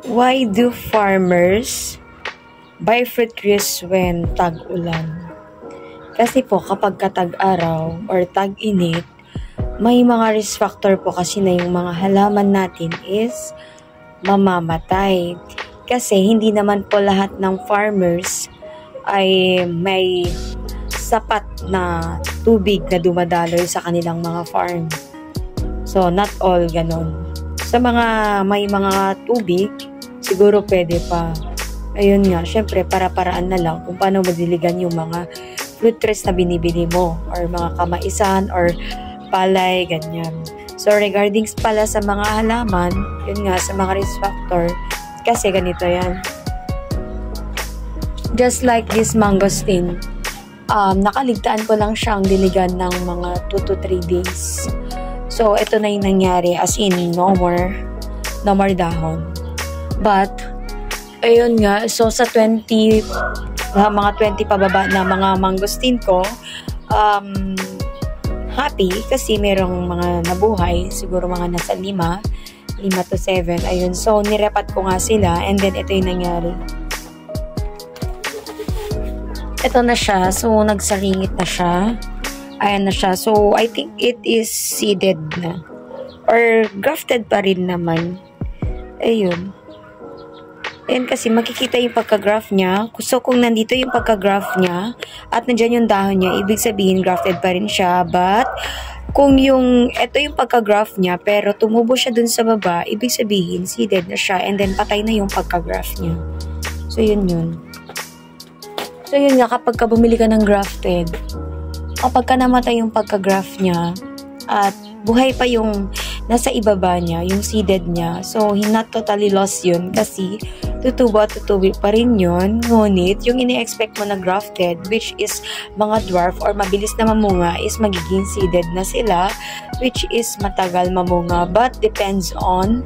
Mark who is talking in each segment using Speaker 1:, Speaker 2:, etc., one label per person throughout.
Speaker 1: Why do farmers buy fruit trees when tag-ulan? Kasi po kapag tag-araw or tag-init, may mga risk factor po kasi na yung mga halaman natin is mamamatay. Kasi hindi naman po lahat ng farmers ay may sapat na tubig na dumadaloy sa kanilang mga farm. So, not all ganon. Sa may mga tubig, siguro pwede pa. Ayun nga, syempre para-paraan na lang kung paano madiligan yung mga fruit trees na binibili mo or mga kamaisan or palay, ganyan. So, regarding pala sa mga halaman, yun nga, sa mga risk factor, kasi ganito yan. Just like this mangosteen, nakaligtaan ko lang siyang diligan ng mga 2 to 3 days. So, ito na yung nangyari, as in, no more dahon. But, ayun nga, so sa mga 20 pababa na mga mangosteen ko, happy kasi merong mga nabuhay, siguro mga nasa 5 to 7, ayun. So, nirepat ko nga sila, and then ito yung nangyari. Ito na siya, so nagsaringit na siya. Ayan na siya. So, I think it is seeded na. Or grafted pa rin naman. Ayun. Ayan kasi makikita yung pagka-graft niya. So, kung nandito yung pagka-graft niya at nandyan yung dahon niya, ibig sabihin grafted pa rin siya. But, kung ito yung pagka-graft niya, pero tumubo siya dun sa baba, ibig sabihin seeded na siya and then patay na yung pagka-graft niya. So, yun. So, yun nga, kapag bumili ka ng grafted, kapag namatay yung pagka-graft niya at buhay pa yung nasa ibaba niya, yung seeded niya, so not totally lost yun kasi tutubo pa rin yun. Ngunit yung ini-expect mo na grafted, which is mga dwarf or mabilis na mamunga, is magiging seeded na sila, which is matagal mamunga, but depends on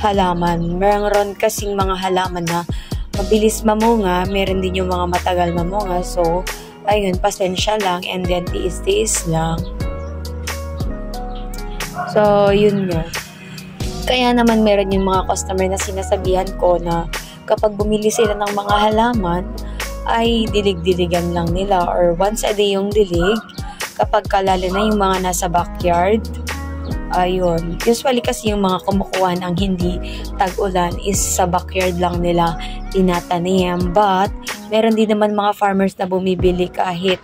Speaker 1: halaman. Meron kasing mga halaman na mabilis mamunga, meron din yung mga matagal mamunga, so ayun, pasensya lang and then tiis-tiis lang. So, yun nga. Kaya naman meron yung mga customer na sinasabihan ko na kapag bumili sila ng mga halaman, ay dilig-diligan lang nila or once a day yung dilig. Kapag lalo na yung mga nasa backyard, ayun. Usually kasi yung mga kumukuha ng hindi tag-ulan is sa backyard lang nila tinatanim. But, meron din naman mga farmers na bumibili kahit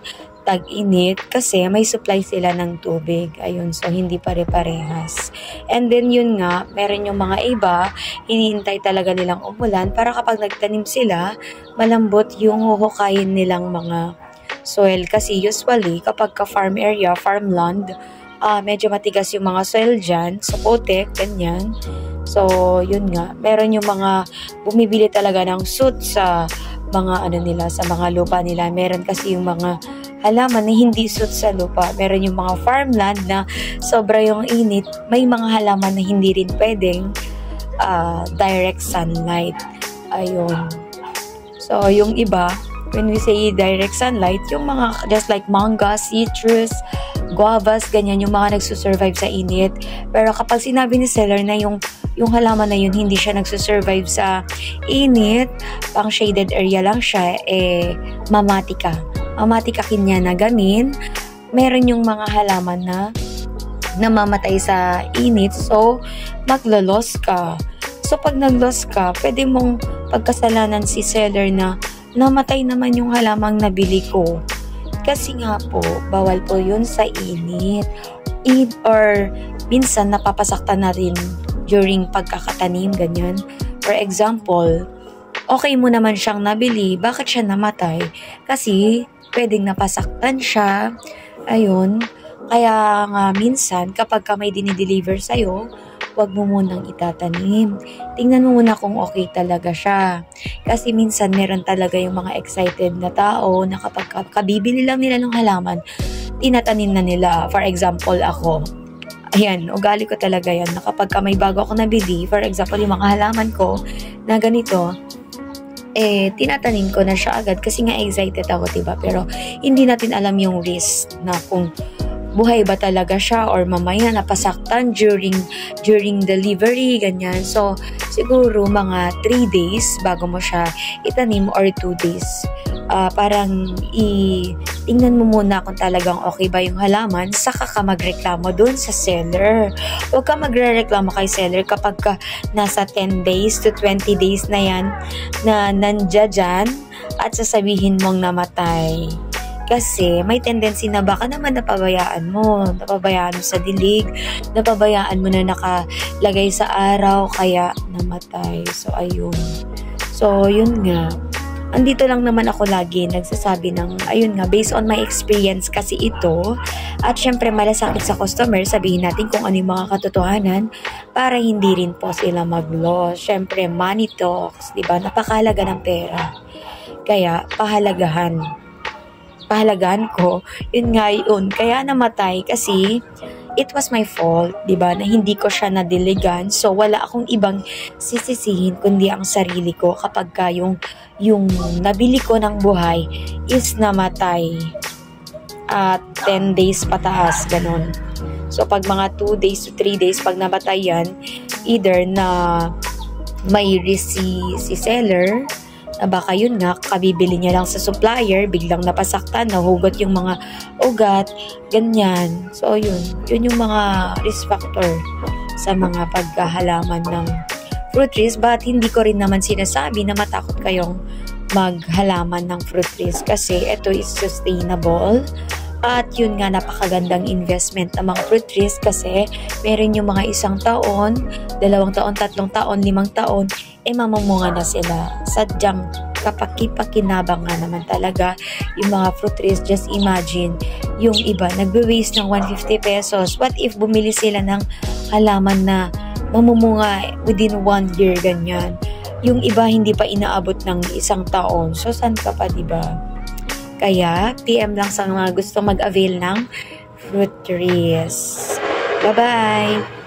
Speaker 1: tag-init kasi may supply sila ng tubig. Ayun, so hindi pare-parehas. And then yun nga, meron yung mga iba, hinihintay talaga nilang umulan para kapag nagtanim sila, malambot yung huhukayin nilang mga soil. Kasi usually, kapag farm area, farmland, medyo matigas yung mga soil dyan, sa potek, ganyan. So, yun nga, meron yung mga bumibili talaga ng soot sa mga sa mga lupa nila. Meron kasi yung mga halaman na hindi suit sa lupa. Meron yung mga farmland na sobra yung init. May mga halaman na hindi rin pwedeng direct sunlight. Ayun. So, yung iba, when we say direct sunlight, yung mga just like manga, citrus, guavas, ganyan, yung mga nagsusurvive sa init. Pero kapag sinabi ni seller na yung halaman na yun, hindi siya nagsusurvive sa init, pang shaded area lang siya, mamatikakin niya na gamin. Meron yung mga halaman na namamatay sa init, so maglo-loss ka. So pag nag-loss ka, pwede mong pagkasalanan si seller na namatay naman yung halamang nabili ko. Kasi nga po, bawal po yun sa init. Or minsan napapasaktan na rin during pagkakatanim, ganyan. For example, okay mo naman siyang nabili, bakit siya namatay? Kasi pwedeng napasaktan siya. Ayun. Kaya nga minsan, kapag may dinideliver sa'yo, huwag mo munang itatanim. Tingnan mo muna kung okay talaga siya. Kasi minsan meron talaga yung mga excited na tao na kapag kabibili lang nila ng halaman, tinatanim na nila. For example, ako. Ayan, ugali ko talaga yan. Na kapag may bago ako nabili, for example, yung mga halaman ko na ganito, tinatanim ko na siya agad kasi nga excited ako, diba? Pero hindi natin alam yung risk na kung buhay ba talaga siya or mamaya napasaktan during delivery, ganyan. So, siguro mga 3 days bago mo siya itanim or 2 days. Parang tingnan mo muna kung talagang okay ba yung halaman, saka ka magreklamo dun sa seller. Huwag ka magre-reklamo kay seller kapag ka nasa 10 days to 20 days na yan na nandiyan at sasabihin mong namatay. Kasi may tendency na baka naman napabayaan mo sa dilig, napabayaan mo na nakalagay sa araw, kaya namatay. So, ayun. So, yun nga. Andito lang naman ako lagi nagsasabi ng, ayun nga, based on my experience kasi ito. At syempre, malasakit sa customer, sabihin natin kung ano yung mga katotohanan para hindi rin po sila mag-loss. Syempre, money talks, diba? Napakahalaga ng pera. Kaya, pahalagahan ko, yun nga yun. Kaya namatay kasi it was my fault, diba, na hindi ko siya nadiligan. So, wala akong ibang sisisihin kundi ang sarili ko kapag ka yung nabili ko ng buhay is namatay at 10 days pataas, ganun. So, pag mga 2 days to 3 days, pag namatay yan, either na may risk si seller, na baka yun nga, kabibili niya lang sa supplier, biglang napasaktan, nahugot yung mga ugat, ganyan. So, yun yung mga risk factor sa mga paghahalaman ng fruit trees. But hindi ko rin naman sinasabi na matakot kayong maghalaman ng fruit trees kasi ito is sustainable. At yun nga, napakagandang investment ng mga fruit trees kasi meron yung mga 1 taon, 2 taon, 3 taon, 5 taon, mamumunga na sila. Sadyang kapaki-pakinabang nga naman talaga yung mga fruit trees. Just imagine, yung iba nagbe-waste ng 150 pesos. What if bumili sila ng halaman na mamumunga within 1 year, ganyan. Yung iba hindi pa inaabot ng 1 taon. So, saan ka pa, diba? Kaya, PM lang sa mga gusto mag-avail ng fruit trees. Bye-bye!